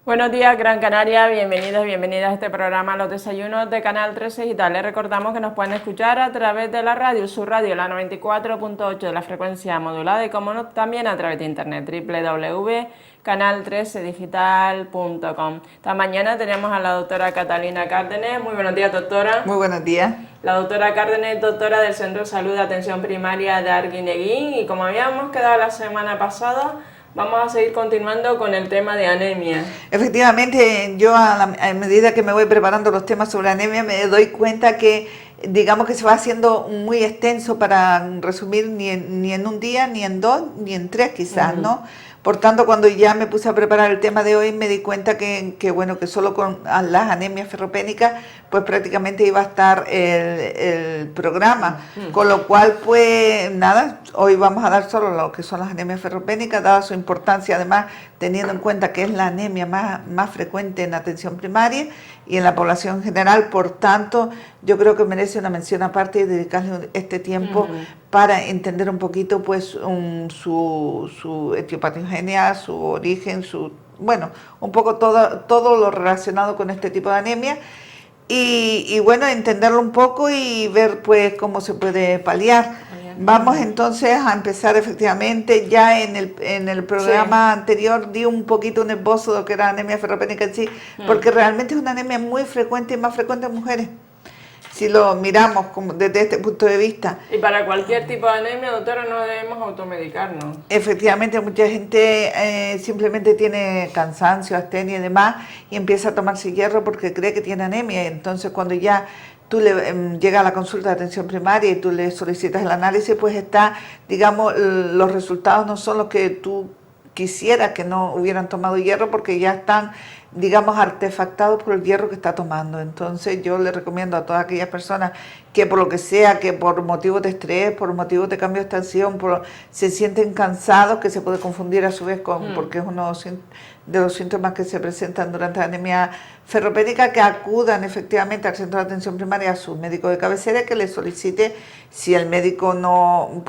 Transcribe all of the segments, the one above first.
Buenos días, Gran Canaria, bienvenidos, bienvenidas a este programa Los Desayunos de Canal 13 Digital. Les recordamos que nos pueden escuchar a través de la radio, su radio, la 94.8 de la frecuencia modulada y como no, también a través de internet, www.canal13digital.com. Esta mañana tenemos a la doctora Catalina Cárdenas. Muy buenos días, doctora. Muy buenos días. La doctora Cárdenas es doctora del Centro de Salud de Atención Primaria de Arguineguín y como habíamos quedado la semana pasada, vamos a seguir continuando con el tema de anemia. Efectivamente, yo a medida que me voy preparando los temas sobre anemia me doy cuenta que, digamos que se va haciendo muy extenso para resumir ni en un día, ni en dos, ni en tres quizás, ¿no? Por tanto, cuando ya me puse a preparar el tema de hoy, me di cuenta que bueno, que solo con las anemias ferropénicas, pues prácticamente iba a estar el programa. Con lo cual, pues nada, hoy vamos a dar solo lo que son las anemias ferropénicas, dada su importancia, además, teniendo en cuenta que es la anemia más frecuente en atención primaria y en la población general. Por tanto, yo creo que merece una mención aparte y dedicarle este tiempo para entender un poquito pues su etiopatogenia, su origen, bueno, un poco todo lo relacionado con este tipo de anemia y bueno, entenderlo un poco y ver pues cómo se puede paliar. Vamos entonces a empezar efectivamente. Ya en el programa anterior di un poquito un esbozo de lo que era anemia ferropénica en sí, porque realmente es una anemia muy frecuente y más frecuente en mujeres, si lo miramos desde este punto de vista. Y para cualquier tipo de anemia, doctora, no debemos automedicarnos. Efectivamente, mucha gente simplemente tiene cansancio, astenia y demás, y empieza a tomarse hierro porque cree que tiene anemia. Entonces, cuando ya tú llega a la consulta de atención primaria y tú le solicitas el análisis, pues está, digamos, los resultados no son los que tú quisieras que no hubieran tomado hierro porque ya están, digamos, artefactados por el hierro que está tomando. Entonces yo le recomiendo a todas aquellas personas que por lo que sea, que por motivos de estrés, por motivos de cambio de estación, se sienten cansados, que se puede confundir a su vez porque es uno de los síntomas que se presentan durante la anemia ferropénica, que acudan efectivamente al centro de atención primaria, a su médico de cabecera, que le solicite, si el médico no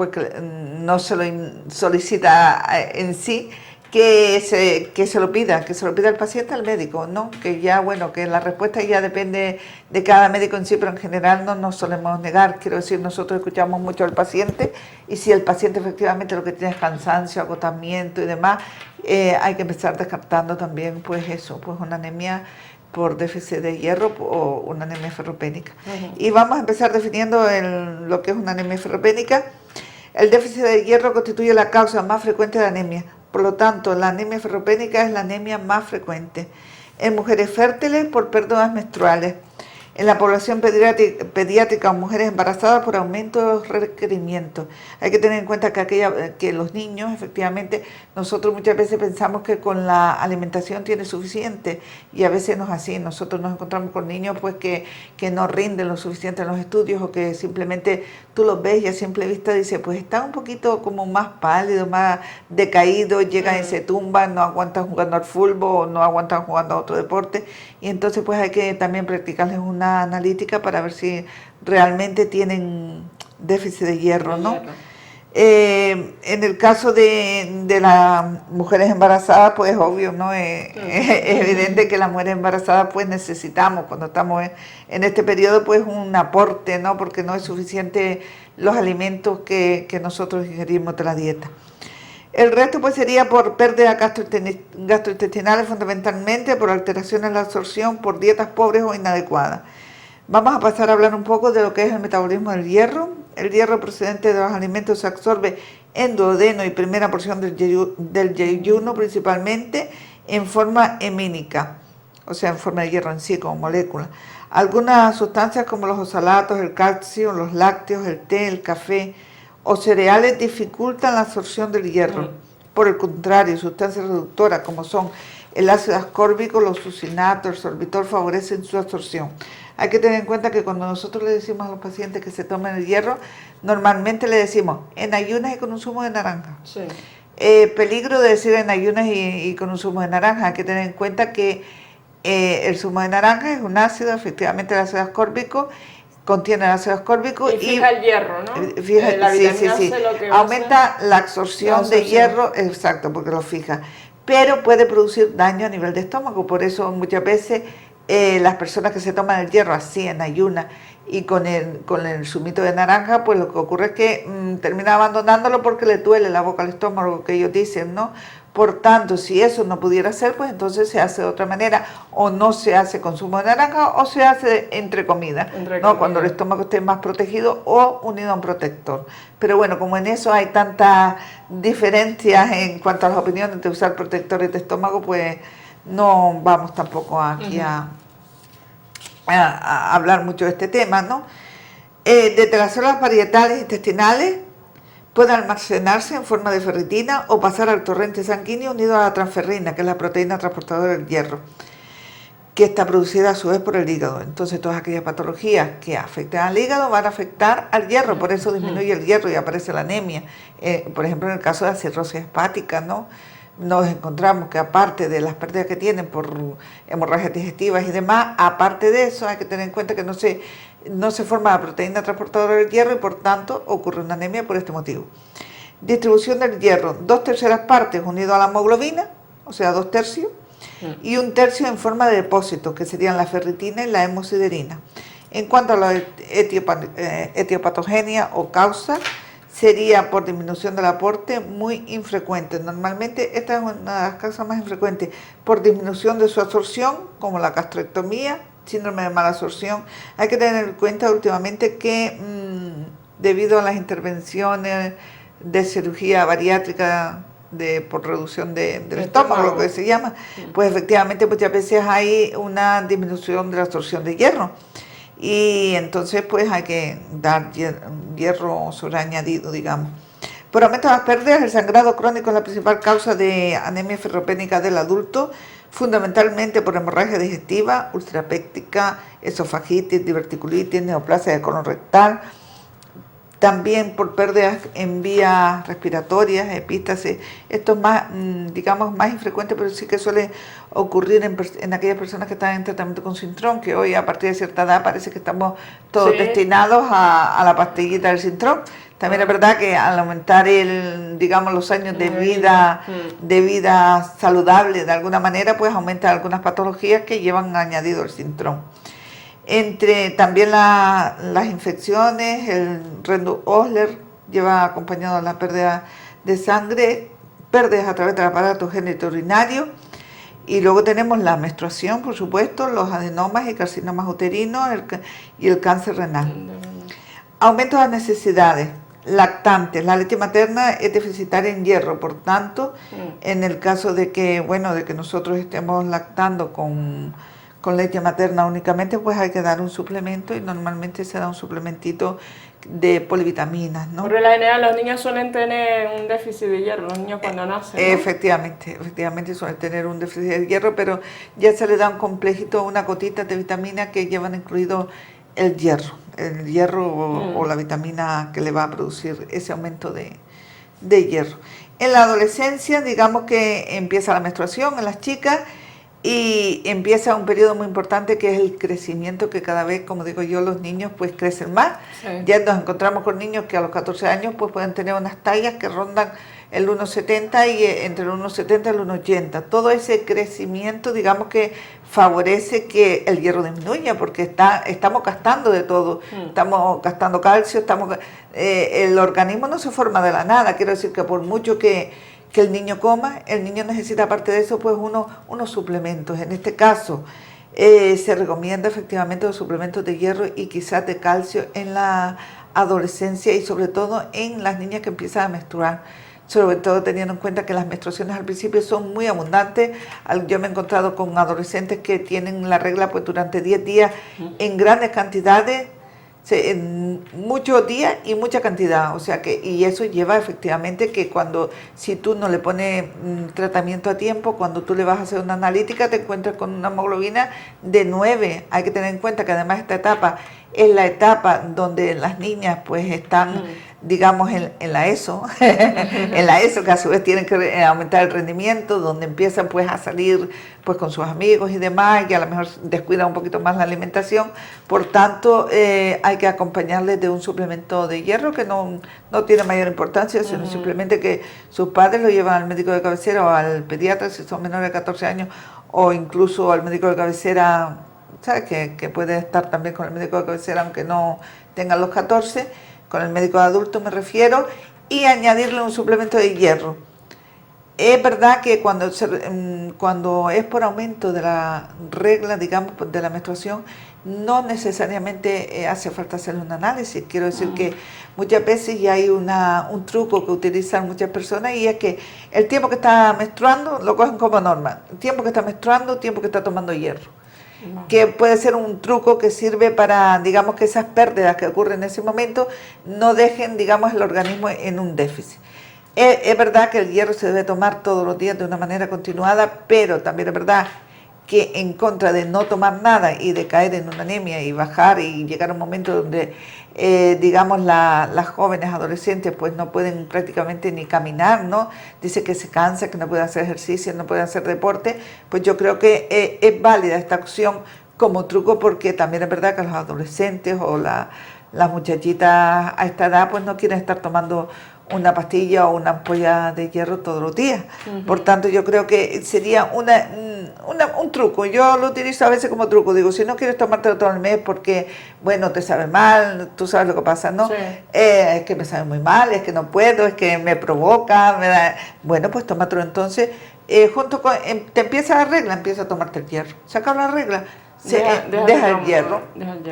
se lo solicita en sí, que se lo pida el paciente al médico, ¿no? Que ya, bueno, que la respuesta ya depende de cada médico en sí, pero en general no nos solemos negar. Quiero decir, nosotros escuchamos mucho al paciente y si el paciente efectivamente lo que tiene es cansancio, agotamiento y demás, hay que empezar descartando también, pues eso, pues una anemia por déficit de hierro o una anemia ferropénica. Y vamos a empezar definiendo lo que es una anemia ferropénica. El déficit de hierro constituye la causa más frecuente de anemia. Por lo tanto, la anemia ferropénica es la anemia más frecuente en mujeres fértiles por pérdidas menstruales, en la población pediátrica o mujeres embarazadas por aumento de los requerimientos. Hay que tener en cuenta que los niños, efectivamente, nosotros muchas veces pensamos que con la alimentación tiene suficiente y a veces no es así. Nosotros nos encontramos con niños pues que no rinden lo suficiente en los estudios o que simplemente tú los ves y a simple vista dices, pues están un poquito como más pálidos, más decaídos, llegan y se tumban, no aguantan jugando al fútbol, no aguantan jugando a otro deporte y entonces pues hay que también practicarles una analítica para ver si realmente tienen déficit de hierro, ¿no? En el caso de las mujeres embarazadas, pues obvio, ¿no? Es evidente que las mujeres embarazadas pues necesitamos, cuando estamos en este periodo, pues un aporte, ¿no? Porque no es suficiente los alimentos que nosotros ingerimos de la dieta. El resto pues sería por pérdidas gastrointestinales fundamentalmente, por alteraciones en la absorción, por dietas pobres o inadecuadas. Vamos a pasar a hablar un poco de lo que es el metabolismo del hierro. El hierro procedente de los alimentos se absorbe en duodeno y primera porción del yeyuno principalmente en forma hemínica, o sea, en forma de hierro en sí, como molécula. Algunas sustancias como los oxalatos, el calcio, los lácteos, el té, el café o cereales dificultan la absorción del hierro. Por el contrario, sustancias reductoras como son el ácido ascórbico, los succinatos, el sorbitol favorecen su absorción. Hay que tener en cuenta que cuando nosotros le decimos a los pacientes que se tomen el hierro, normalmente le decimos en ayunas y con un zumo de naranja. Sí. Peligro de decir en ayunas y con un zumo de naranja. Hay que tener en cuenta que el zumo de naranja es un ácido, efectivamente el ácido ascórbico, contiene el ácido ascórbico y fija el hierro, ¿no? La vitamina C lo que aumenta la absorción de hierro, exacto, porque lo fija. pero puede producir daño a nivel de estómago. Por eso muchas veces las personas que se toman el hierro así en ayuna y con el zumito de naranja, pues lo que ocurre es que termina abandonándolo porque le duele la boca al estómago, que ellos dicen, ¿no? Por tanto, si eso no pudiera ser, pues entonces se hace de otra manera, o no se hace con zumo de naranja, o se hace entre comidas, ¿no? Cuando el estómago esté más protegido o unido a un protector. Pero bueno, como en eso hay tantas diferencias en cuanto a las opiniones de usar protectores de estómago, pues no vamos tampoco aquí a hablar mucho de este tema, ¿no? Desde las células parietales intestinales puede almacenarse en forma de ferritina o pasar al torrente sanguíneo unido a la transferrina, que es la proteína transportadora del hierro, que está producida a su vez por el hígado. Entonces todas aquellas patologías que afectan al hígado van a afectar al hierro, por eso disminuye el hierro y aparece la anemia. Por ejemplo, en el caso de la cirrosis hepática, ¿no? Nos encontramos que aparte de las pérdidas que tienen por hemorragias digestivas y demás, aparte de eso hay que tener en cuenta que no se forma la proteína transportadora del hierro y por tanto ocurre una anemia por este motivo. Distribución del hierro, 2/3 partes unido a la hemoglobina, o sea 2/3, y 1/3 en forma de depósitos, que serían la ferritina y la hemosiderina. En cuanto a la etiopatogenia o causa, sería por disminución del aporte muy infrecuente. Normalmente esta es una de las causas más infrecuentes, por disminución de su absorción, como la gastrectomía, síndrome de mala absorción. Hay que tener en cuenta últimamente que debido a las intervenciones de cirugía bariátrica por reducción del estómago, lo que se llama, pues efectivamente muchas veces hay una disminución de la absorción de hierro. Y entonces pues hay que dar hierro sobreañadido, digamos. Por aumento de las pérdidas, el sangrado crónico es la principal causa de anemia ferropénica del adulto, fundamentalmente por hemorragia digestiva, ulcerapéptica, esofagitis, diverticulitis, neoplasia de colon rectal, también por pérdidas en vías respiratorias, epístasis. Esto es más, digamos, más infrecuente, pero sí que suele ocurrir en aquellas personas que están en tratamiento con Sintrón, que hoy a partir de cierta edad parece que estamos todos destinados a la pastillita del Sintrón. También es verdad que al aumentar los años de vida saludable de alguna manera, pues aumenta algunas patologías que llevan añadido el Sintrón. Entre también las infecciones, el Rendu-Osler lleva acompañado la pérdida de sangre, pérdidas a través del aparato genitourinario, y luego tenemos la menstruación, por supuesto, los adenomas y carcinomas uterinos y el cáncer renal. Aumento de las necesidades lactantes. La leche materna es deficitaria en hierro, por tanto, en el caso de que nosotros estemos lactando con leche materna únicamente, pues hay que dar un suplemento, y normalmente se da un suplementito de polivitaminas, ¿no? Por la general los niños suelen tener un déficit de hierro, los niños cuando nacen, ¿no? Efectivamente suelen tener un déficit de hierro, pero ya se le da un complejito, una gotita de vitamina que llevan incluido el hierro o la vitamina que le va a producir ese aumento de hierro. En la adolescencia, digamos que empieza la menstruación en las chicas, y empieza un periodo muy importante que es el crecimiento, que cada vez, como digo yo, los niños pues crecen más. Ya nos encontramos con niños que a los 14 años pues pueden tener unas tallas que rondan el 1,70 y entre el 1,70 y el 1,80. Todo ese crecimiento, digamos que favorece que el hierro disminuya, porque estamos gastando de todo. Estamos gastando calcio, el organismo no se forma de la nada. Quiero decir que por mucho que el niño coma, el niño necesita aparte de eso pues unos suplementos. En este caso se recomienda efectivamente los suplementos de hierro y quizás de calcio en la adolescencia, y sobre todo en las niñas que empiezan a menstruar, sobre todo teniendo en cuenta que las menstruaciones al principio son muy abundantes. Yo me he encontrado con adolescentes que tienen la regla pues durante 10 días en grandes cantidades, en muchos días y mucha cantidad, o sea que, y eso lleva efectivamente que si tú no le pones tratamiento a tiempo, cuando tú le vas a hacer una analítica te encuentras con una hemoglobina de 9. Hay que tener en cuenta que además esta etapa es la etapa donde las niñas pues están, digamos, en la ESO, en la ESO, que a su vez tienen que aumentar el rendimiento, donde empiezan pues a salir pues con sus amigos y demás, y a lo mejor descuidan un poquito más la alimentación. Por tanto, hay que acompañarles de un suplemento de hierro que no tiene mayor importancia, sino simplemente que sus padres lo llevan al médico de cabecera o al pediatra si son menores de 14 años, o incluso al médico de cabecera, ¿sabes? Que puede estar también con el médico de cabecera aunque no tengan los 14, con el médico de adulto me refiero, y añadirle un suplemento de hierro. Es verdad que cuando es por aumento de la regla, digamos, de la menstruación, no necesariamente hace falta hacer un análisis. Quiero decir que muchas veces ya hay un truco que utilizan muchas personas, y es que el tiempo que está menstruando lo cogen como norma. El tiempo que está menstruando, tiempo que está tomando hierro. Que puede ser un truco que sirve para, digamos, que esas pérdidas que ocurren en ese momento no dejen, digamos, el organismo en un déficit. Es verdad que el hierro se debe tomar todos los días de una manera continuada, pero también es verdad que en contra de no tomar nada y de caer en una anemia y bajar y llegar a un momento donde, digamos, las jóvenes adolescentes pues no pueden prácticamente ni caminar, ¿no? Dice que se cansa, que no puede hacer ejercicio, no puede hacer deporte, pues yo creo que es válida esta opción como truco, porque también es verdad que los adolescentes o las muchachitas a esta edad pues no quieren estar tomando una pastilla o una ampolla de hierro todos los días. Por tanto, yo creo que sería un truco. Yo lo utilizo a veces como truco. Digo, si no quieres tomártelo todo el mes porque, bueno, te sabe mal, tú sabes lo que pasa, ¿no? Sí. Es que me sabe muy mal, es que no puedo, es que me provoca, bueno, pues tómatelo entonces. Junto con, te empieza la regla, empieza a tomarte el hierro. Se acaba la regla. Deja el hierro,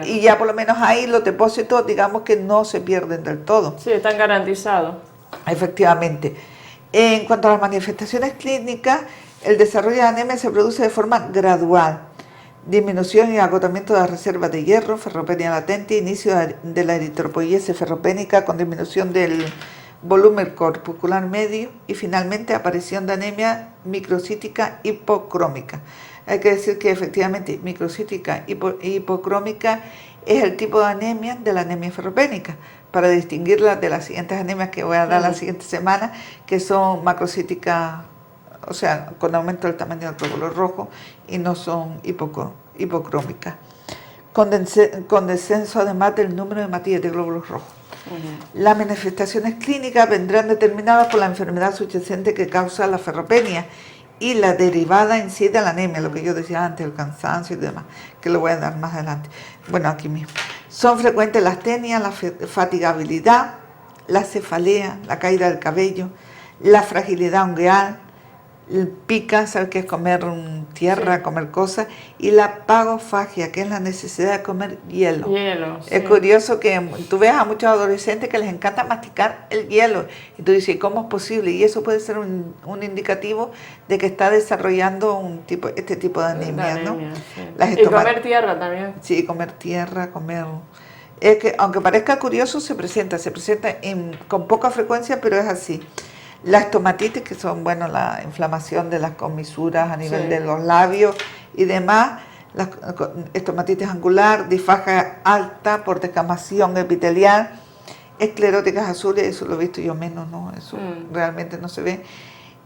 y ya por lo menos ahí los depósitos, digamos que no se pierden del todo. Sí, están garantizados. Efectivamente. En cuanto a las manifestaciones clínicas, el desarrollo de anemia se produce de forma gradual. Disminución y agotamiento de las reservas de hierro, ferropenia latente, inicio de la eritropoiesis ferropénica con disminución del volumen corpuscular medio, y finalmente aparición de anemia microcítica hipocrómica. Hay que decir que efectivamente microcítica hipocrómica es el tipo de anemia de la anemia ferropénica, para distinguirla de las siguientes anemias que voy a dar la siguiente semana, que son macrocíticas, o sea, con aumento del tamaño del glóbulo rojo, y no son hipocrómicas. Con descenso además del número de matillas de glóbulos rojos. Las manifestaciones clínicas vendrán determinadas por la enfermedad subyacente que causa la ferropenia y la derivada en sí de la anemia, lo que yo decía antes, el cansancio y demás, que lo voy a dar más adelante. Bueno, aquí mismo. Son frecuentes la astenia, la fatigabilidad, la cefalea, la caída del cabello, la fragilidad ungueal, el pica, ¿sabes qué es comer tierra, comer cosas? Y la pagofagia, que es la necesidad de comer hielo. Sí. Es curioso que tú ves a muchos adolescentes que les encanta masticar el hielo, y tú dices, ¿cómo es posible? Y eso puede ser un indicativo de que está desarrollando este tipo de anemia, ¿no? Sí. Y comer tierra también. Sí, comer tierra, comer... Es que, aunque parezca curioso, se presenta con poca frecuencia, pero es así. La estomatitis, que son, bueno, la inflamación de las comisuras a nivel de los labios y demás. La estomatitis angular, disfagia alta por descamación epitelial, escleróticas azules, eso lo he visto yo menos, ¿no? Eso realmente no se ve.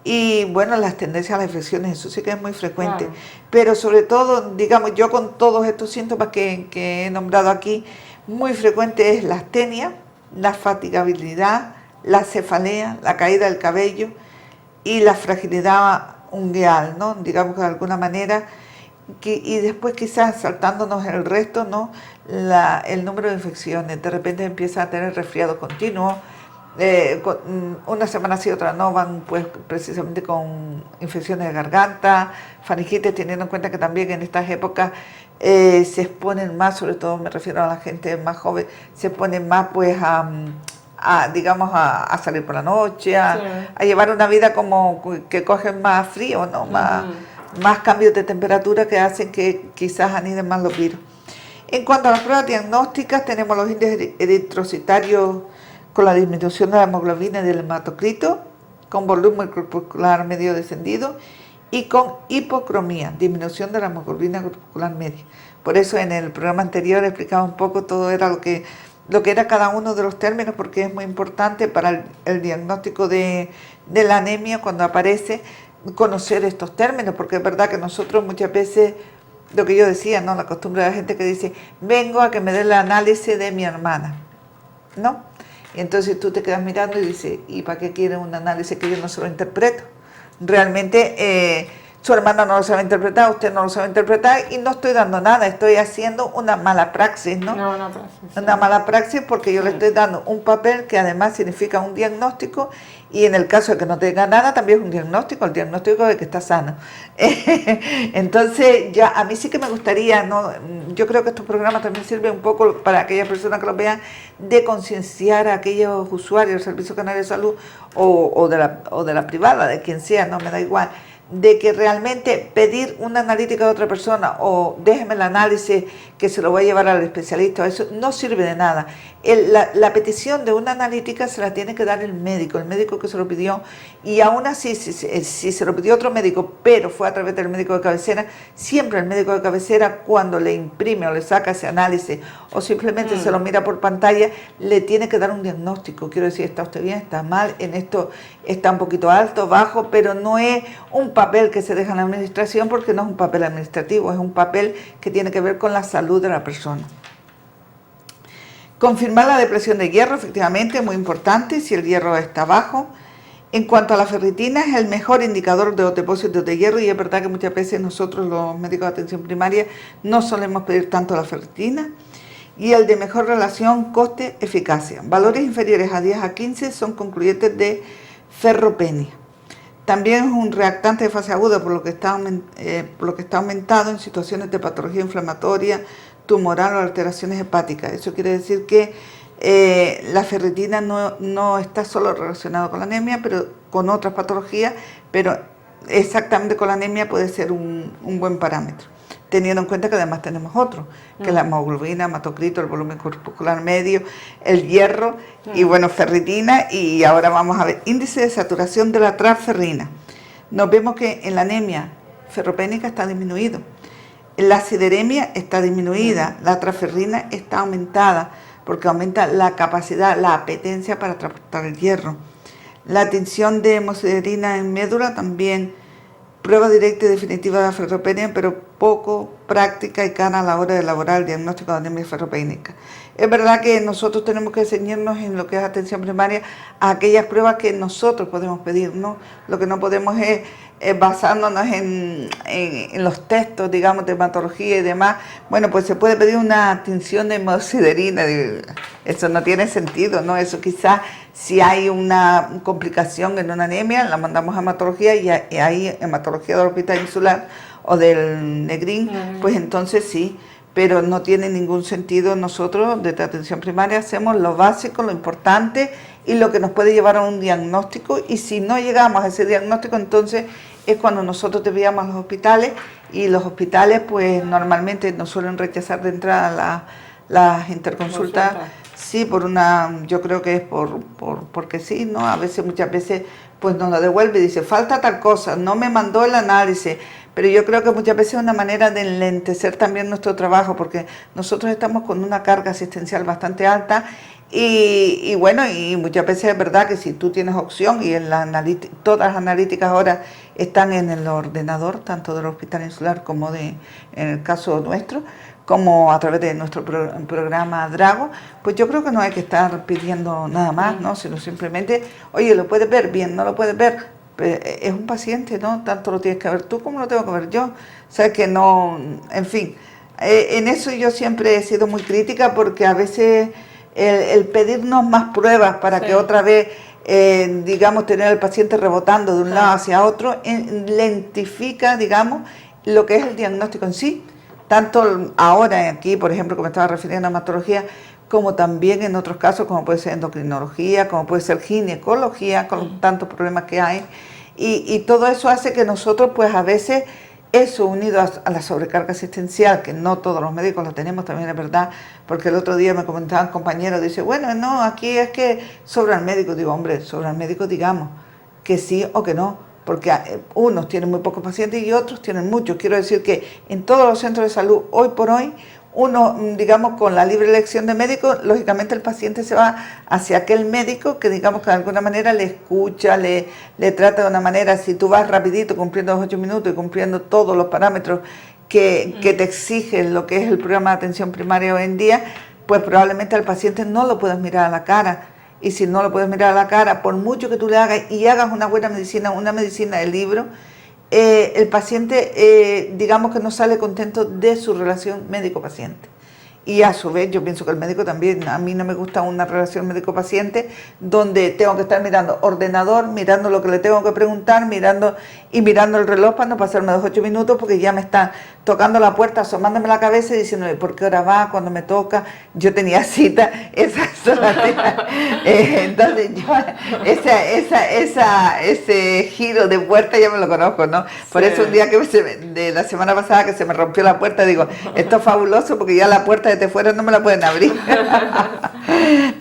Y bueno, las tendencias a las infecciones, eso sí que es muy frecuente. Claro. Pero sobre todo, digamos, yo con todos estos síntomas que he nombrado aquí, muy frecuente es la astenia, la fatigabilidad, la cefalea, la caída del cabello y la fragilidad ungueal, ¿no? Digamos que de alguna manera, y después quizás saltándonos el resto, ¿no? El número de infecciones, de repente empieza a tener resfriado continuo, una semana sí, otra no, van pues precisamente con infecciones de garganta, faringitis, teniendo en cuenta que también en estas épocas se exponen más, sobre todo me refiero a la gente más joven, se exponen más pues digamos, a salir por la noche, a llevar una vida como que cogen más frío, ¿no? Más cambios de temperatura que hacen que quizás aniden más los virus. En cuanto a las pruebas diagnósticas, tenemos los índices eritrocitarios con la disminución de la hemoglobina y del hematocrito, con volumen corpuscular medio descendido, y con hipocromía, disminución de la hemoglobina corporal media. Por eso en el programa anterior explicaba un poco todo era lo que era cada uno de los términos, porque es muy importante para el diagnóstico de la anemia cuando aparece conocer estos términos, porque es verdad que nosotros muchas veces, lo que yo decía, ¿no? La costumbre de la gente que dice, vengo a que me dé el análisis de mi hermana, ¿no? Y entonces tú te quedas mirando y dices, ¿y para qué quiere un análisis que yo no se lo interpreto? Realmente su hermana no lo sabe interpretar, usted no lo sabe interpretar y no estoy dando nada, estoy haciendo una mala praxis, ¿no? No, una praxis. Una mala praxis porque yo le estoy dando un papel que además significa un diagnóstico y en el caso de que no tenga nada también es un diagnóstico, el diagnóstico de que está sano. Entonces ya a mí sí que me gustaría, ¿no? Yo creo que estos programas también sirven un poco para aquellas personas que los vean, de concienciar a aquellos usuarios del Servicio Canario de Salud o de la privada, de quien sea, no me da igual, de que realmente pedir una analítica de otra persona o déjeme el análisis que se lo voy a llevar al especialista, eso no sirve de nada. La petición de una analítica se la tiene que dar el médico que se lo pidió, y aún así si se lo pidió otro médico pero fue a través del médico de cabecera, siempre el médico de cabecera cuando le imprime o le saca ese análisis o simplemente se lo mira por pantalla, le tiene que dar un diagnóstico. Quiero decir, está usted bien, está mal, en esto está un poquito alto, bajo, pero no es un papel que se deja en la administración, porque no es un papel administrativo, es un papel que tiene que ver con la salud de la persona. Confirmar la depresión de hierro, efectivamente, es muy importante si el hierro está bajo. En cuanto a la ferritina, es el mejor indicador de los depósitos de hierro, y es verdad que muchas veces nosotros los médicos de atención primaria no solemos pedir tanto la ferritina. Y el de mejor relación coste-eficacia. Valores inferiores a 10 a 15 son concluyentes de ferropenia. También es un reactante de fase aguda, por lo que está aumentado en situaciones de patología inflamatoria, tumoral o alteraciones hepáticas. Eso quiere decir que la ferritina no está solo relacionada con la anemia, pero con otras patologías, pero exactamente con la anemia puede ser un buen parámetro, teniendo en cuenta que además tenemos otros, que es la hemoglobina, hematocrito, el volumen corporal medio, el hierro y bueno, ferritina. Y ahora vamos a ver índice de saturación de la transferrina. Nos vemos que en la anemia ferropénica está disminuido, la sideremia está disminuida, la transferrina está aumentada porque aumenta la capacidad, la apetencia para transportar el hierro. La tinción de hemosiderina en médula también. Prueba directa y definitiva de la ferropenia, pero poco práctica y cara a la hora de elaborar el diagnóstico de anemia ferropénica. Es verdad que nosotros tenemos que ceñirnos en lo que es atención primaria a aquellas pruebas que nosotros podemos pedir, ¿no? Lo que no podemos es basándonos en los textos, digamos, de hematología y demás. Bueno, pues se puede pedir una tinción de hemosiderina, eso no tiene sentido, ¿no? Eso quizás si hay una complicación en una anemia, la mandamos a hematología y ahí hematología del Hospital Insular o del Negrín, pues entonces sí, pero no tiene ningún sentido. Nosotros desde atención primaria hacemos lo básico, lo importante y lo que nos puede llevar a un diagnóstico, y si no llegamos a ese diagnóstico, entonces es cuando nosotros enviamos a los hospitales, y los hospitales pues normalmente nos suelen rechazar de entrada las interconsultas. Sí, yo creo que es porque sí, ¿no? A veces, muchas veces, pues nos lo devuelve y dice, falta tal cosa, no me mandó el análisis, pero yo creo que muchas veces es una manera de enlentecer también nuestro trabajo, porque nosotros estamos con una carga asistencial bastante alta, y bueno, y muchas veces es verdad que si tú tienes opción, y todas las analíticas ahora están en el ordenador, tanto del Hospital Insular como en el caso nuestro, como a través de nuestro programa Drago, pues yo creo que no hay que estar pidiendo nada más, ¿no? Sino simplemente, oye, ¿lo puedes ver? Bien, ¿no lo puedes ver? Es un paciente, ¿no? Tanto lo tienes que ver tú como lo tengo que ver yo. O sea que no, en fin, en eso yo siempre he sido muy crítica, porque a veces el pedirnos más pruebas para que otra vez, digamos, tener al paciente rebotando de un lado hacia otro, lentifica, digamos, lo que es el diagnóstico en sí. Tanto ahora aquí, por ejemplo, como estaba refiriendo a hematología, como también en otros casos, como puede ser endocrinología, como puede ser ginecología, con tantos problemas que hay. Y todo eso hace que nosotros, pues a veces, eso unido a la sobrecarga asistencial, que no todos los médicos lo tenemos, también es verdad, porque el otro día me comentaban compañeros, dice, bueno, no, aquí es que sobra el médico. Digo, hombre, sobra el médico, digamos, que sí o que no. porque unos tienen muy pocos pacientes y otros tienen muchos. Quiero decir que en todos los centros de salud, hoy por hoy, uno, digamos, con la libre elección de médico, lógicamente el paciente se va hacia aquel médico que, digamos, que de alguna manera le escucha, le trata de una manera. Si tú vas rapidito, cumpliendo los 8 minutos y cumpliendo todos los parámetros que te exige lo que es el programa de atención primaria hoy en día, pues probablemente al paciente no lo puedes mirar a la cara. Y si no lo puedes mirar a la cara, por mucho que tú le hagas y hagas una buena medicina, una medicina del libro, el paciente, digamos que no sale contento de su relación médico-paciente. Y a su vez yo pienso que el médico también, a mí no me gusta una relación médico-paciente donde tengo que estar mirando ordenador, mirando lo que le tengo que preguntar, mirando el reloj para no pasarme los 8 minutos porque ya me está tocando la puerta, asomándome la cabeza y diciéndome por qué hora va, cuando me toca, yo tenía cita, entonces yo, ese giro de puerta ya me lo conozco, ¿no? Por eso un día de la semana pasada que se me rompió la puerta, digo, esto es fabuloso porque ya la puerta desde fuera no me la pueden abrir.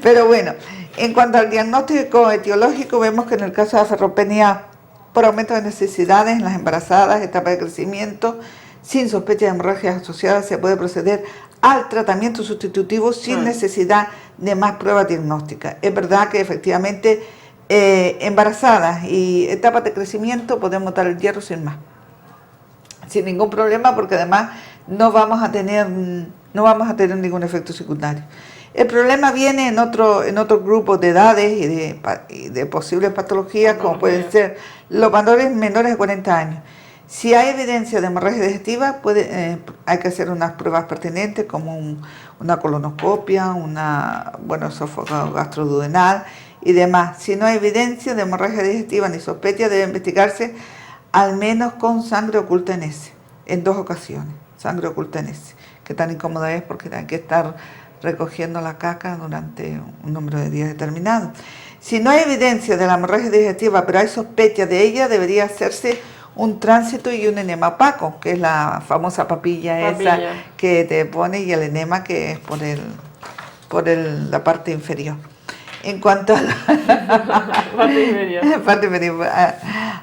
Pero bueno, en cuanto al diagnóstico etiológico, vemos que en el caso de la ferropenia, por aumento de necesidades en las embarazadas, etapa de crecimiento, sin sospecha de hemorragias asociadas, se puede proceder al tratamiento sustitutivo sin necesidad de más pruebas diagnósticas. Es verdad que efectivamente embarazadas y etapas de crecimiento podemos dar el hierro sin más, sin ningún problema, porque además no vamos a tener ningún efecto secundario. El problema viene en otro grupo de edades y de posibles patologías, como pueden ser los valores menores de 40 años. Si hay evidencia de hemorragia digestiva, hay que hacer unas pruebas pertinentes como una colonoscopia, esófago gastroduodenal y demás. Si no hay evidencia de hemorragia digestiva ni sospecha, debe investigarse al menos con sangre oculta en heces, en 2 ocasiones, sangre oculta en heces, que tan incómoda es porque hay que estar recogiendo la caca durante un número de días determinado. Si no hay evidencia de la hemorragia digestiva, pero hay sospecha de ella, debería hacerse un tránsito y un enema opaco, que es la famosa papilla esa que te pone, y el enema que es por la parte inferior. En cuanto a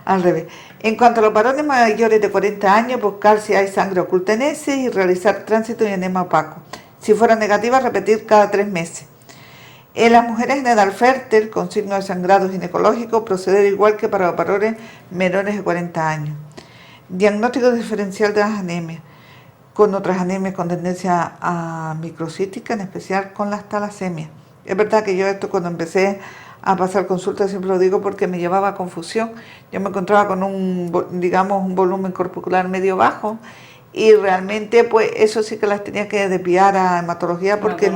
al revés. En cuanto a los varones mayores de 40 años, buscar si hay sangre oculta en heces y realizar tránsito y enema opaco. Si fuera negativa, repetir cada 3 meses. En las mujeres en edad fértil con signos de sangrado ginecológico, proceder igual que para los varones menores de 40 años. Diagnóstico diferencial de las anemias, con otras anemias con tendencia a microcítica, en especial con las talasemias. Es verdad que yo esto cuando empecé a pasar consultas siempre lo digo porque me llevaba a confusión. Yo me encontraba con un volumen corporal medio bajo y realmente pues eso sí que las tenía que desviar a hematología porque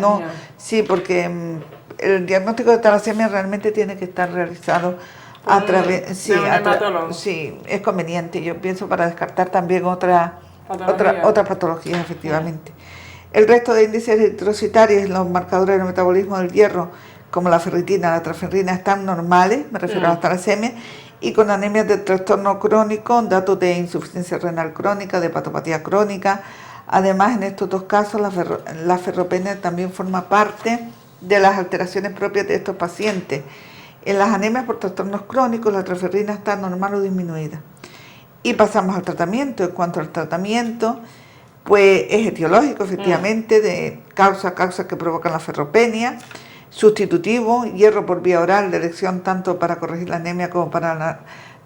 porque el diagnóstico de talasemia realmente tiene que estar realizado a través, sí, es conveniente, yo pienso, para descartar también otras patologías, efectivamente. El resto de índices eritrocitarios y los marcadores del metabolismo del hierro, como la ferritina, la transferrina, están normales, me refiero a las talasemias, y con anemias de trastorno crónico, datos de insuficiencia renal crónica, de hepatopatía crónica. Además, en estos 2 casos, la ferropenia también forma parte de las alteraciones propias de estos pacientes. En las anemias por trastornos crónicos, la transferrina está normal o disminuida. Y pasamos al tratamiento. En cuanto al tratamiento, pues es etiológico, efectivamente, de causas que provocan la ferropenia. Sustitutivo, hierro por vía oral, de elección tanto para corregir la anemia como para la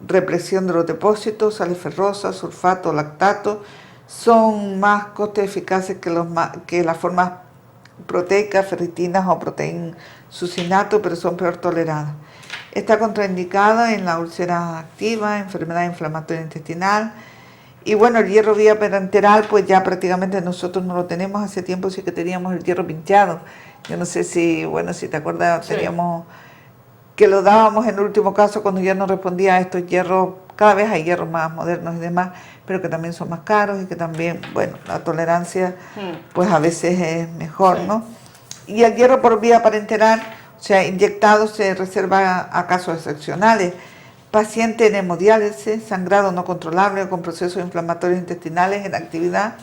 represión de los depósitos, sales ferrosas, sulfato, lactato, son más coste eficaces que las formas proteicas, ferritinas o proteinsucinato, pero son peor toleradas. Está contraindicada en la úlcera activa, enfermedad inflamatoria intestinal. Y bueno, el hierro vía parenteral, pues ya prácticamente nosotros no lo tenemos. Hace tiempo sí que teníamos el hierro pinchado. Yo no sé si te acuerdas, teníamos que lo dábamos en el último caso cuando ya no respondía a estos hierros. Cada vez hay hierros más modernos y demás, pero que también son más caros y que también, la tolerancia pues a veces es mejor, ¿no? Y el hierro por vía parenteral, o sea, inyectado, se reserva a casos excepcionales. Paciente en hemodiálisis, sangrado no controlable o con procesos inflamatorios intestinales en actividad,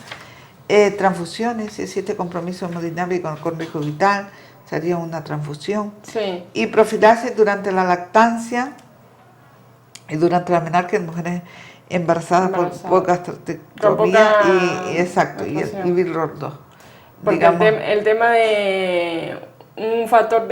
transfusiones, si existe compromiso hemodinámico con riesgo vital, sería una transfusión. Sí. Y profilaxis durante la lactancia y durante la menarquia en mujeres embarazadas por poca gastroctomía exacto, y BILROR 2. Porque el tema de un factor,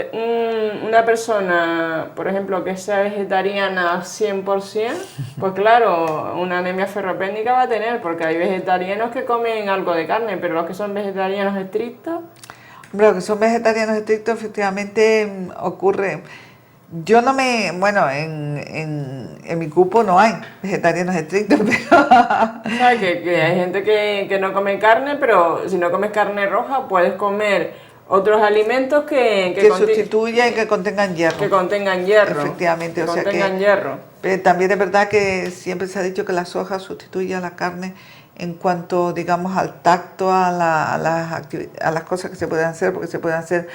una persona, por ejemplo, que sea vegetariana 100%, pues claro, una anemia ferropénica va a tener, porque hay vegetarianos que comen algo de carne, pero los que son vegetarianos estrictos... Los que son vegetarianos estrictos efectivamente ocurre... Yo no me... Bueno, en mi grupo no hay vegetarianos estrictos, pero... O sea, que hay gente que no come carne, pero si no comes carne roja puedes comer otros alimentos que sustituyan y que contengan hierro. Que contengan hierro. Efectivamente, que contengan hierro. También es verdad que siempre se ha dicho que la soja sustituye a la carne en cuanto, digamos, al tacto, a las cosas que se pueden hacer, porque se pueden hacer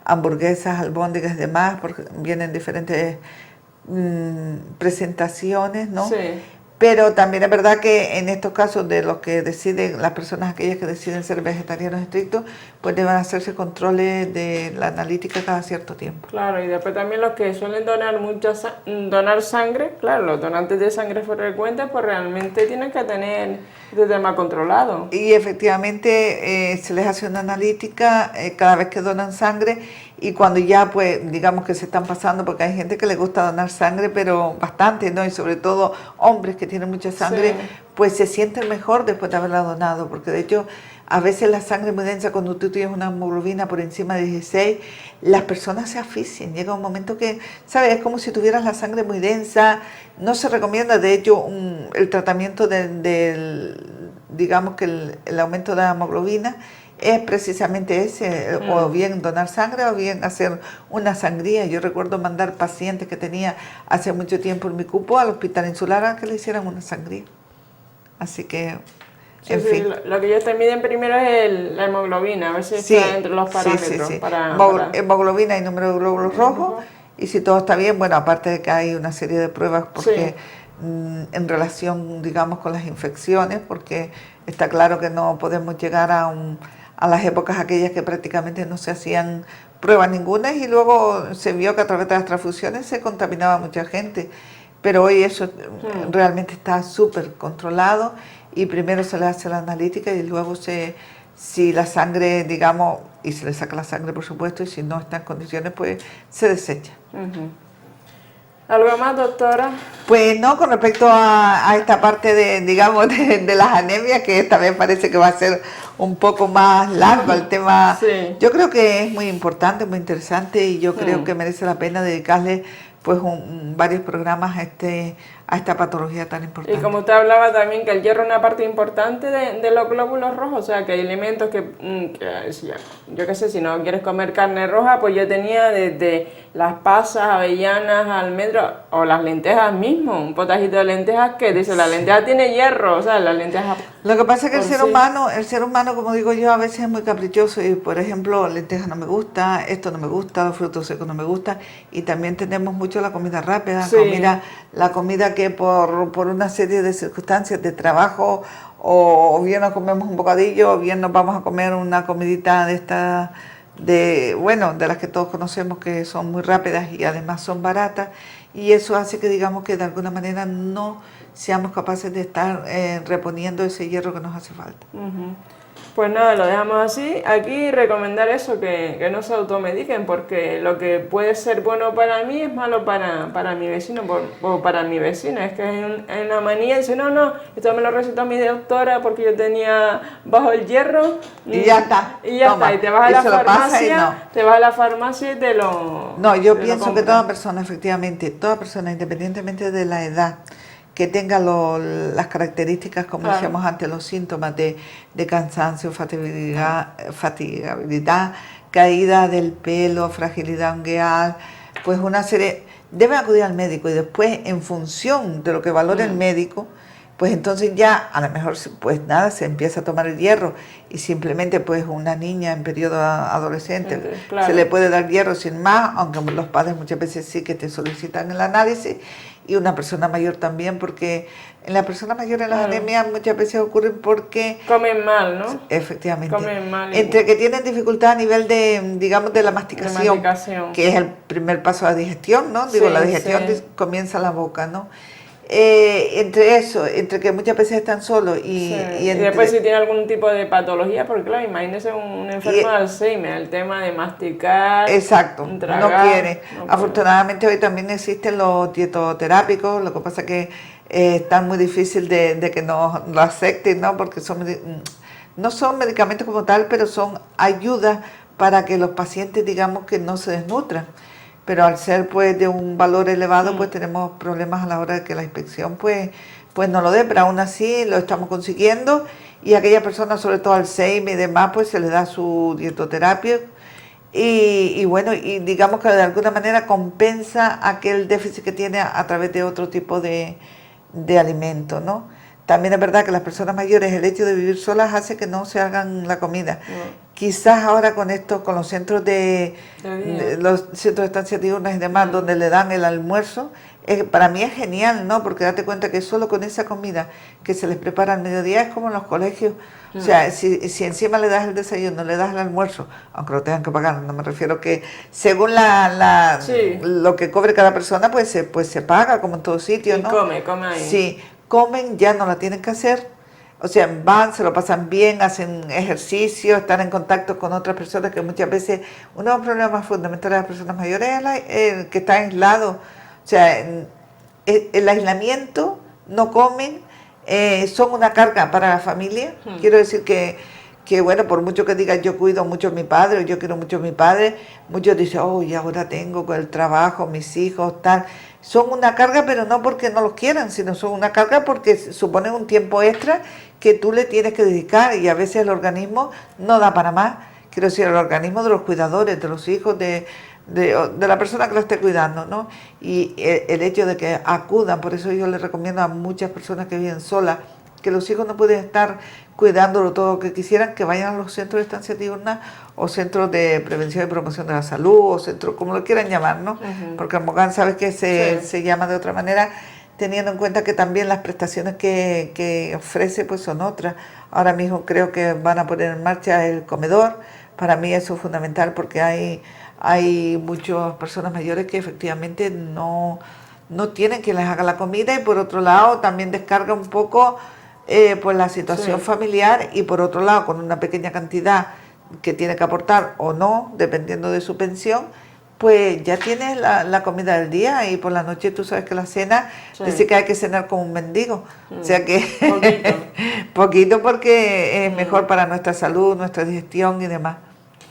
hamburguesas, albóndigas y demás, porque vienen diferentes presentaciones, ¿no? Sí. Pero también es verdad que en estos casos de los que deciden, las personas aquellas que deciden ser vegetarianos estrictos, pues deben hacerse controles de la analítica cada cierto tiempo. Claro, y después también los que suelen donar sangre, claro, los donantes de sangre frecuentes, pues realmente tienen que tener este tema controlado. Y efectivamente se les hace una analítica cada vez que donan sangre, y cuando ya, pues, digamos que se están pasando, porque hay gente que le gusta donar sangre, pero bastante, ¿no? Y sobre todo hombres que tienen mucha sangre, sí, pues se sienten mejor después de haberla donado, porque de hecho, a veces la sangre muy densa, cuando tú tienes una hemoglobina por encima de 16, las personas se asfixian. Llega un momento que, ¿sabes? Es como si tuvieras la sangre muy densa. No se recomienda, de hecho, el tratamiento digamos que el aumento de la hemoglobina es precisamente ese, o bien donar sangre o bien hacer una sangría. Yo recuerdo mandar pacientes que tenía hace mucho tiempo en mi cupo al hospital insular a que le hicieran una sangría. Así que, en fin. Lo que ellos te miden primero es la hemoglobina, a ver si está entre los parámetros. Sí. Hemoglobina y número de glóbulos rojos, y si todo está bien, bueno, aparte de que hay una serie de pruebas porque en relación, digamos, con las infecciones, porque está claro que no podemos llegar a las épocas aquellas que prácticamente no se hacían pruebas ninguna, y luego se vio que a través de las transfusiones se contaminaba mucha gente, pero hoy eso realmente está súper controlado, y primero se le hace la analítica y luego si la sangre, digamos, y se le saca la sangre por supuesto, y si no está en condiciones, pues se desecha. ¿Algo más, doctora? Pues no, con respecto a esta parte digamos, de las anemias, que esta vez parece que va a ser un poco más largo el tema. Sí. Yo creo que es muy importante, muy interesante, y yo creo que merece la pena dedicarle pues varios programas a esta patología tan importante. Y como usted hablaba también que el hierro es una parte importante de los glóbulos rojos, o sea que hay alimentos que yo qué sé, si no quieres comer carne roja, pues yo tenía desde las pasas, avellanas, almendras o las lentejas mismo, un potajito de lentejas que dice la lenteja tiene hierro, o sea, las lentejas... Lo que pasa es que el ser humano, como digo yo, a veces es muy caprichoso, y por ejemplo, lentejas no me gusta, esto no me gusta, los frutos secos no me gustan, y también tenemos mucho la comida rápida, la comida que por una serie de circunstancias de trabajo, o bien nos comemos un bocadillo, o bien nos vamos a comer una comidita de estas, de las que todos conocemos, que son muy rápidas y además son baratas, y eso hace que, digamos, que de alguna manera no seamos capaces de estar reponiendo ese hierro que nos hace falta. Pues nada, lo dejamos así. Aquí recomendar eso, que no se automediquen, porque lo que puede ser bueno para mí es malo para mi vecino o para mi vecina. Es que hay una manía, dice, no, esto me lo recetó mi doctora porque yo tenía bajo el hierro. Y ya está. Y ya está, y te vas a la farmacia y te lo... No, yo pienso que toda persona, efectivamente, toda persona, independientemente de la edad, que tenga las características, como decíamos antes, los síntomas de cansancio, fatigabilidad, caída del pelo, fragilidad ungueal, pues una serie, debe acudir al médico, y después, en función de lo que valore el médico, pues entonces ya a lo mejor pues nada, se empieza a tomar el hierro, y simplemente pues una niña en periodo adolescente se le puede dar hierro sin más, aunque los padres muchas veces sí que te solicitan el análisis, y una persona mayor también, porque en la persona mayor en las anemias muchas veces ocurren porque... Comen mal, ¿no? Efectivamente. Comen mal. Entre que tienen dificultad a nivel de, digamos, de la masticación, que es el primer paso a la digestión, ¿no? Digo, la digestión comienza en la boca, ¿no? Entre eso, entre que muchas veces están solos Sí. y Y después si tiene algún tipo de patología, porque claro, imagínese un enfermo de Alzheimer, el tema de masticar, exacto, tragar, no quiere. no puede. Afortunadamente hoy también existen los dietoterápicos, lo que pasa que están muy difícil de que nos lo acepten, ¿no? Porque no son medicamentos como tal, pero son ayudas para que los pacientes, digamos, que no se desnutran. Pero al ser pues de un valor elevado, pues tenemos problemas a la hora de que la inspección pues no lo dé, pero aún así lo estamos consiguiendo, y a aquellas personas, sobre todo Alzheimer y demás, pues se les da su dietoterapia y bueno, y digamos que de alguna manera compensa aquel déficit que tiene a través de otro tipo de alimento, ¿no? También es verdad que las personas mayores, el hecho de vivir solas hace que no se hagan la comida. Quizás ahora con esto, con los centros los centros de estancia diurnas y demás, donde le dan el almuerzo, para mí es genial, ¿no? Porque date cuenta que solo con esa comida que se les prepara al mediodía es como en los colegios. O sea, si encima le das el desayuno, le das el almuerzo, aunque lo tengan que pagar, no me refiero que según Sí. lo que cobre cada persona, pues se paga, como en todo sitio, Y ¿no? come ahí. Sí, comen, ya no la tienen que hacer. O sea, van, se lo pasan bien, hacen ejercicio, están en contacto con otras personas, que muchas veces uno de los problemas fundamentales de las personas mayores es que están aislados. O sea, el aislamiento, no comen, son una carga para la familia. Quiero decir que, bueno, por mucho que digan yo cuido mucho a mi padre, o yo quiero mucho a mi padre, muchos dicen, oh, y ahora tengo con el trabajo, mis hijos, tal. Son una carga, pero no porque no los quieran, sino son una carga porque suponen un tiempo extra que tú le tienes que dedicar, y a veces el organismo no da para más. Quiero decir, el organismo de los cuidadores, de los hijos, de la persona que lo esté cuidando, ¿no? Y el hecho de que acudan, por eso yo les recomiendo a muchas personas que viven solas, que los hijos no pueden estar cuidándolo todo lo que quisieran, que vayan a los centros de estancia diurna o centros de prevención y promoción de la salud, o centros, como lo quieran llamar, ¿no? Porque en Mogán sabes que se llama de otra manera, teniendo en cuenta que también las prestaciones que ofrece pues son otras. Ahora mismo creo que van a poner en marcha el comedor. Para mí eso es fundamental, porque hay muchas personas mayores que efectivamente no tienen quien les haga la comida, y por otro lado también descarga un poco pues la situación familiar, y por otro lado con una pequeña cantidad que tiene que aportar o no, dependiendo de su pensión, pues ya tienes la comida del día, y por la noche tú sabes que la cena, dice que hay que cenar como un mendigo, o sea que poquito porque es mejor para nuestra salud, nuestra digestión y demás.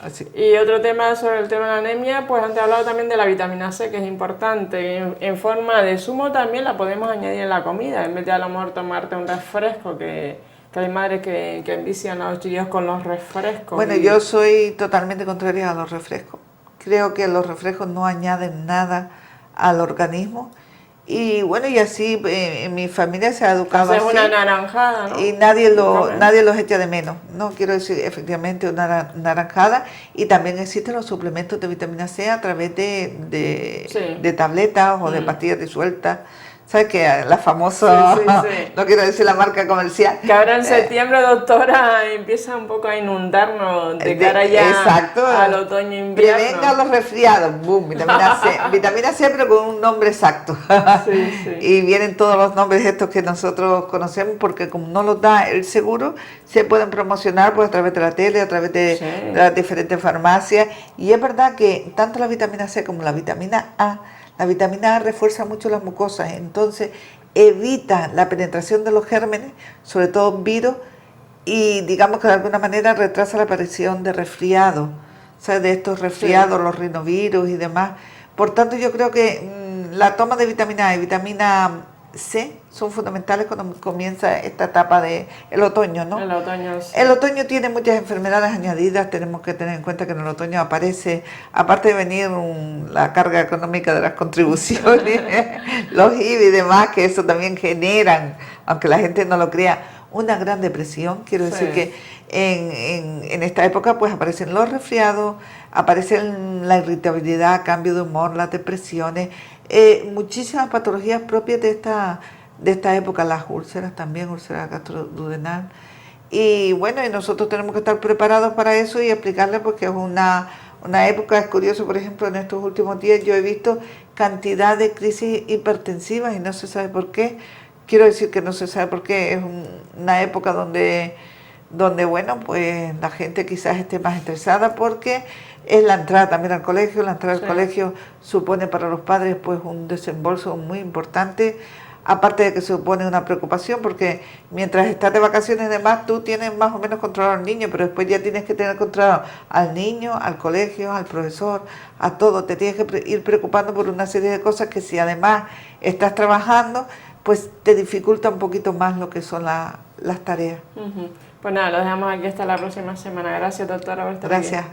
Así. Y otro tema sobre el tema de la anemia, pues antes he hablado también de la vitamina C, que es importante. En forma de zumo también la podemos añadir en la comida, en vez de a lo mejor tomarte un refresco, que hay madres que envician a los chiquillos con los refrescos. Bueno, yo soy totalmente contraria a los refrescos. Creo que los refrescos no añaden nada al organismo. Y bueno, y así en mi familia se ha educado así. Es una naranjada, ¿no? Y nadie los echa de menos, ¿no? Quiero decir, efectivamente, una naranjada. Y también existen los suplementos de vitamina C a través de tabletas o de pastillas disueltas. ¿Sabes qué? La famosa, no quiero decir la marca comercial. Que ahora en septiembre, doctora, empieza un poco a inundarnos de cara ya al otoño-invierno. Prevenga los resfriados, boom, vitamina C. Vitamina C, pero con un nombre exacto. Y vienen todos los nombres estos que nosotros conocemos, porque como no los da el seguro, se pueden promocionar pues a través de la tele, a través de las diferentes farmacias. Y es verdad que tanto la vitamina C como la vitamina A refuerza mucho las mucosas, entonces evita la penetración de los gérmenes, sobre todo virus, y digamos que de alguna manera retrasa la aparición de resfriados, ¿sabes? De estos resfriados, los rinovirus y demás. Por tanto, yo creo que la toma de vitamina A y vitamina C son fundamentales cuando comienza esta etapa del otoño, ¿no? El otoño, sí. El otoño tiene muchas enfermedades añadidas. Tenemos que tener en cuenta que en el otoño aparece, aparte de venir la carga económica de las contribuciones, los IVA y demás, que eso también generan, aunque la gente no lo crea, una gran depresión. Quiero decir que en esta época pues aparecen los resfriados, aparecen la irritabilidad, cambio de humor, las depresiones, muchísimas patologías propias de esta época, las úlceras también, úlceras gastroduodenal. Y bueno, y nosotros tenemos que estar preparados para eso y explicarles pues que es una una época, es curioso, por ejemplo, en estos últimos días yo he visto cantidad de crisis hipertensivas y no se sabe por qué. Quiero decir que no se sabe por qué, es una época donde bueno, pues la gente quizás esté más estresada porque es la entrada también al colegio. La entrada al colegio supone para los padres pues un desembolso muy importante, aparte de que supone una preocupación porque mientras estás de vacaciones y demás tú tienes más o menos controlado al niño, pero después ya tienes que tener controlado al niño, al colegio, al profesor, a todo. Te tienes que ir preocupando por una serie de cosas que si además estás trabajando, pues te dificulta un poquito más lo que son las tareas. Pues nada, lo dejamos aquí hasta la próxima semana. Gracias, doctora, por estar aquí. Gracias.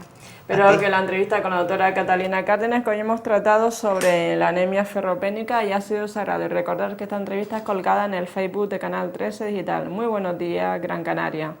Espero que la entrevista con la doctora Catalina Cárdenas, que hoy hemos tratado sobre la anemia ferropénica, haya sido sagrado. Y recordar que esta entrevista es colgada en el Facebook de Canal 13 Digital. Muy buenos días, Gran Canaria.